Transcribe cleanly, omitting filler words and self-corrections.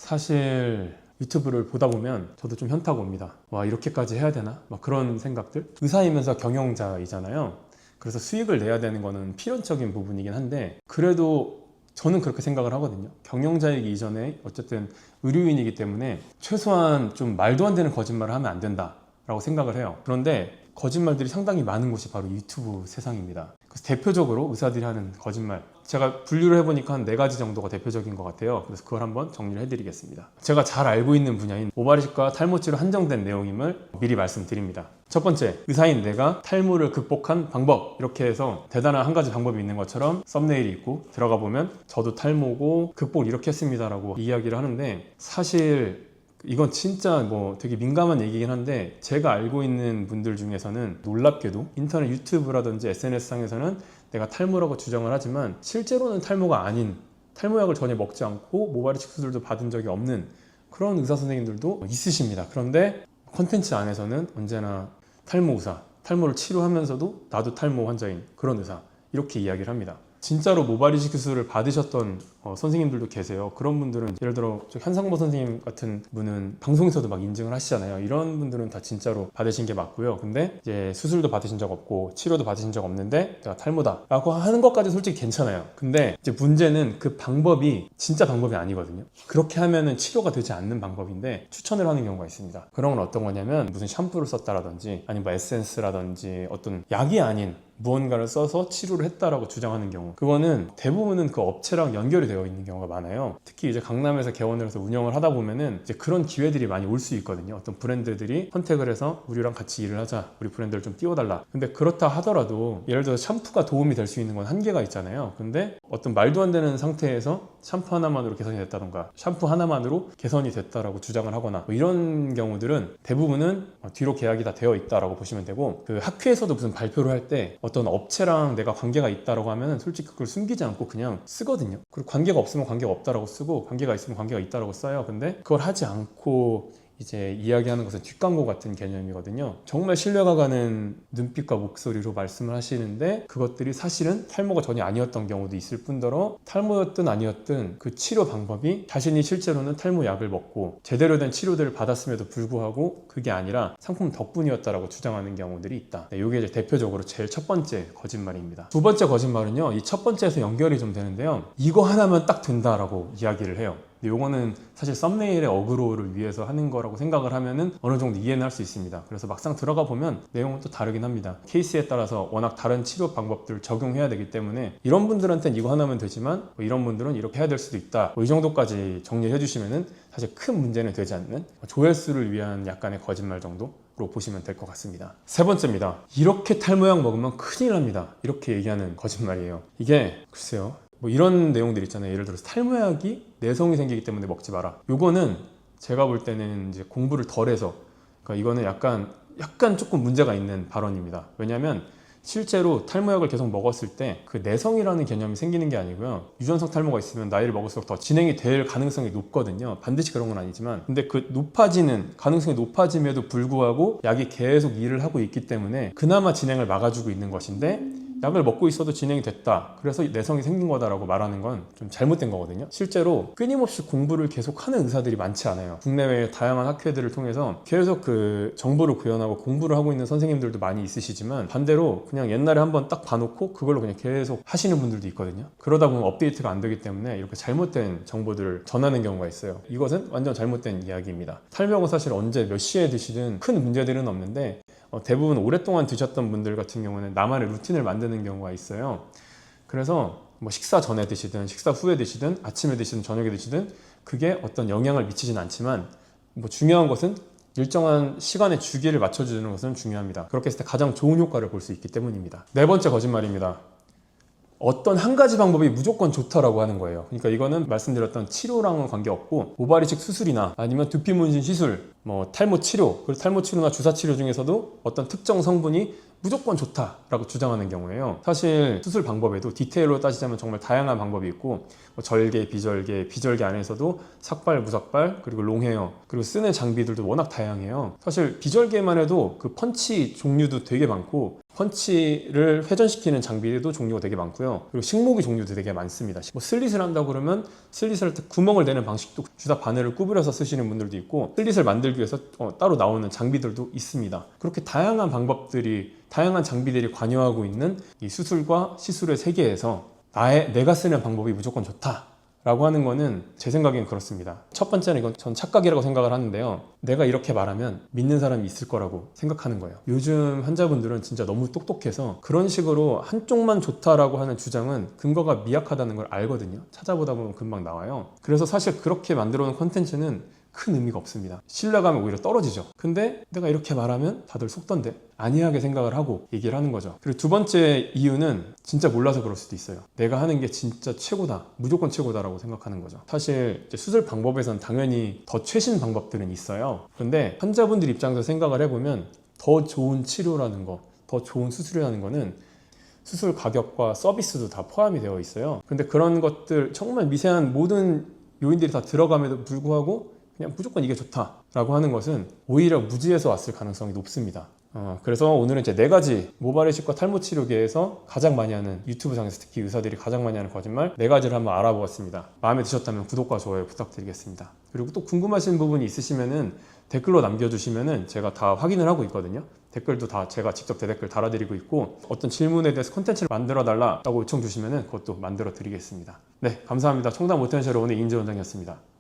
사실 유튜브를 보다 보면 저도 좀 현타가 옵니다. 와, 이렇게까지 해야 되나? 막 그런 생각들. 의사이면서 경영자이잖아요. 그래서 수익을 내야 되는 거는 필연적인 부분이긴 한데, 그래도 저는 그렇게 생각을 하거든요. 경영자이기 이전에 어쨌든 의료인이기 때문에 최소한 좀 말도 안 되는 거짓말을 하면 안 된다라고 생각을 해요. 그런데 거짓말들이 상당히 많은 곳이 바로 유튜브 세상입니다. 그래서 대표적으로 의사들이 하는 거짓말, 제가 분류를 해보니까 한 4가지 정도가 대표적인 것 같아요. 그래서 그걸 한번 정리를 해드리겠습니다. 제가 잘 알고 있는 분야인 모발이식과 탈모치로 한정된 내용임을 미리 말씀드립니다. 첫 번째, 의사인 내가 탈모를 극복한 방법, 이렇게 해서 대단한 한 가지 방법이 있는 것처럼 썸네일이 있고 들어가 보면 저도 탈모고 극복 이렇게 했습니다 라고 이야기를 하는데, 사실 이건 진짜 뭐 되게 민감한 얘기긴 한데, 제가 알고 있는 분들 중에서는 놀랍게도 인터넷 유튜브라든지 SNS상에서는 내가 탈모라고 주장을 하지만 실제로는 탈모가 아닌, 탈모약을 전혀 먹지 않고 모발이식 수술도 받은 적이 없는 그런 의사 선생님들도 있으십니다. 그런데 콘텐츠 안에서는 언제나 탈모 의사, 탈모를 치료하면서도 나도 탈모 환자인 그런 의사, 이렇게 이야기를 합니다. 진짜로 모발이식 수술을 받으셨던 선생님들도 계세요. 그런 분들은 예를 들어 현상보 선생님 같은 분은 방송에서도 막 인증을 하시잖아요. 이런 분들은 다 진짜로 받으신 게 맞고요. 근데 이제 수술도 받으신 적 없고 치료도 받으신 적 없는데 내가 탈모다 라고 하는 것까지 솔직히 괜찮아요. 근데 이제 문제는 그 방법이 진짜 방법이 아니거든요. 그렇게 하면은 치료가 되지 않는 방법인데 추천을 하는 경우가 있습니다. 그런 건 어떤 거냐면 무슨 샴푸를 썼다라든지 아니면 뭐 에센스라든지 어떤 약이 아닌 무언가를 써서 치료를 했다라고 주장하는 경우, 그거는 대부분은 그 업체랑 연결이 되어 있는 경우가 많아요. 특히 이제 강남에서 개원을 해서 운영을 하다 보면은 이제 그런 기회들이 많이 올 수 있거든요. 어떤 브랜드들이 선택을 해서 우리랑 같이 일을 하자, 우리 브랜드를 좀 띄워달라. 근데 그렇다 하더라도 예를 들어 샴푸가 도움이 될 수 있는 건 한계가 있잖아요. 근데 어떤 말도 안 되는 상태에서 샴푸 하나만으로 개선이 됐다던가 샴푸 하나만으로 개선이 됐다라고 주장을 하거나 뭐 이런 경우들은 대부분은 뒤로 계약이 다 되어 있다라고 보시면 되고, 그 학회에서도 무슨 발표를 할 때 어떤 업체랑 내가 관계가 있다라고 하면 솔직히 그걸 숨기지 않고 그냥 쓰거든요. 그리고 관계가 없으면 관계가 없다라고 쓰고 관계가 있으면 관계가 있다라고 써요. 근데 그걸 하지 않고 이제 이야기하는 것은 뒷광고 같은 개념이거든요. 정말 신뢰가 가는 눈빛과 목소리로 말씀을 하시는데 그것들이 사실은 탈모가 전혀 아니었던 경우도 있을 뿐더러 탈모였든 아니었든 그 치료 방법이 자신이 실제로는 탈모약을 먹고 제대로 된 치료들을 받았음에도 불구하고 그게 아니라 상품 덕분이었다라고 주장하는 경우들이 있다. 네, 이게 이제 대표적으로 제일 첫 번째 거짓말입니다. 두 번째 거짓말은요, 이 첫 번째에서 연결이 좀 되는데요, 이거 하나면 딱 된다라고 이야기를 해요. 근데 요거는 사실 썸네일의 어그로를 위해서 하는 거라고 생각을 하면은 어느 정도 이해는 할 수 있습니다. 그래서 막상 들어가 보면 내용은 또 다르긴 합니다. 케이스에 따라서 워낙 다른 치료 방법들을 적용해야 되기 때문에 이런 분들한테는 이거 하나면 되지만 뭐 이런 분들은 이렇게 해야 될 수도 있다, 뭐 이 정도까지 정리해 주시면은 사실 큰 문제는 되지 않는 조회수를 위한 약간의 거짓말 정도로 보시면 될 것 같습니다. 세 번째입니다. 이렇게 탈모약 먹으면 큰일 납니다, 이렇게 얘기하는 거짓말이에요. 이게 글쎄요, 뭐 이런 내용들 있잖아요. 예를 들어서 탈모약이 내성이 생기기 때문에 먹지 마라. 요거는 제가 볼 때는 이제 공부를 덜 해서, 그러니까 이거는 약간 조금 문제가 있는 발언입니다. 왜냐하면 실제로 탈모약을 계속 먹었을 때 그 내성이라는 개념이 생기는 게 아니고요, 유전성 탈모가 있으면 나이를 먹을수록 더 진행이 될 가능성이 높거든요. 반드시 그런 건 아니지만, 근데 그 높아지는 가능성이 높아짐에도 불구하고 약이 계속 일을 하고 있기 때문에 그나마 진행을 막아주고 있는 것인데, 약을 먹고 있어도 진행이 됐다, 그래서 내성이 생긴 거다라고 말하는 건 좀 잘못된 거거든요. 실제로 끊임없이 공부를 계속하는 의사들이 많지 않아요. 국내외 다양한 학회들을 통해서 계속 그 정보를 구현하고 공부를 하고 있는 선생님들도 많이 있으시지만, 반대로 그냥 옛날에 한번 딱 봐놓고 그걸로 그냥 계속 하시는 분들도 있거든요. 그러다 보면 업데이트가 안 되기 때문에 이렇게 잘못된 정보들을 전하는 경우가 있어요. 이것은 완전 잘못된 이야기입니다. 탈모약은 사실 언제 몇 시에 드시든 큰 문제들은 없는데, 대부분 오랫동안 드셨던 분들 같은 경우는 나만의 루틴을 만드는 경우가 있어요. 그래서 뭐 식사 전에 드시든 식사 후에 드시든 아침에 드시든 저녁에 드시든 그게 어떤 영향을 미치진 않지만, 뭐 중요한 것은 일정한 시간의 주기를 맞춰주는 것은 중요합니다. 그렇게 했을 때 가장 좋은 효과를 볼 수 있기 때문입니다. 네 번째 거짓말입니다. 어떤 한 가지 방법이 무조건 좋다라고 하는 거예요. 그러니까 이거는 말씀드렸던 치료랑은 관계없고 모발이식 수술이나 아니면 두피 문신 시술, 뭐 탈모 치료, 그리고 탈모 치료나 주사 치료 중에서도 어떤 특정 성분이 무조건 좋다라고 주장하는 경우에요. 사실 수술 방법에도 디테일로 따지자면 정말 다양한 방법이 있고, 뭐 절개, 비절개 안에서도 삭발, 무삭발, 그리고 롱헤어, 그리고 쓰는 장비들도 워낙 다양해요. 사실 비절개만 해도 그 펀치 종류도 되게 많고 펀치를 회전시키는 장비도 종류가 되게 많고요. 그리고 식목이 종류도 되게 많습니다. 뭐 슬릿을 한다고 그러면 슬릿을 할 때 구멍을 내는 방식도 주사 바늘을 구부려서 쓰시는 분들도 있고, 슬릿을 만들기 위해서 따로 나오는 장비들도 있습니다. 그렇게 다양한 방법들이, 다양한 장비들이 관여하고 있는 이 수술과 시술의 세계에서 내가 쓰는 방법이 무조건 좋다 라고 하는 거는 제 생각엔 그렇습니다. 첫 번째는 이건 전 착각이라고 생각을 하는데요. 내가 이렇게 말하면 믿는 사람이 있을 거라고 생각하는 거예요. 요즘 환자분들은 진짜 너무 똑똑해서 그런 식으로 한쪽만 좋다라고 하는 주장은 근거가 미약하다는 걸 알거든요. 찾아보다 보면 금방 나와요. 그래서 사실 그렇게 만들어 놓은 콘텐츠는 큰 의미가 없습니다. 신뢰감이 오히려 떨어지죠. 근데 내가 이렇게 말하면 다들 속던데, 안이하게 생각을 하고 얘기를 하는 거죠. 그리고 두 번째 이유는 진짜 몰라서 그럴 수도 있어요. 내가 하는 게 진짜 최고다, 무조건 최고다라고 생각하는 거죠. 사실 이제 수술 방법에선 당연히 더 최신 방법들은 있어요. 근데 환자분들 입장에서 생각을 해보면 더 좋은 치료라는 거, 더 좋은 수술이라는 거는 수술 가격과 서비스도 다 포함이 되어 있어요. 근데 그런 것들, 정말 미세한 모든 요인들이 다 들어감에도 불구하고 그냥 무조건 이게 좋다라고 하는 것은 오히려 무지에서 왔을 가능성이 높습니다. 그래서 오늘은 이제 4가지 모발 이식과 탈모 치료계에서 가장 많이 하는, 유튜브상에서 특히 의사들이 가장 많이 하는 거짓말 4가지를 한번 알아보았습니다. 마음에 드셨다면 구독과 좋아요 부탁드리겠습니다. 그리고 또 궁금하신 부분이 있으시면은 댓글로 남겨주시면은 제가 다 확인을 하고 있거든요. 댓글도 다 제가 직접 대댓글 달아드리고 있고, 어떤 질문에 대해서 콘텐츠를 만들어 달라고 요청 주시면은 그것도 만들어 드리겠습니다. 네, 감사합니다. 청담 오텐셜의 오늘 이인재 원장이었습니다.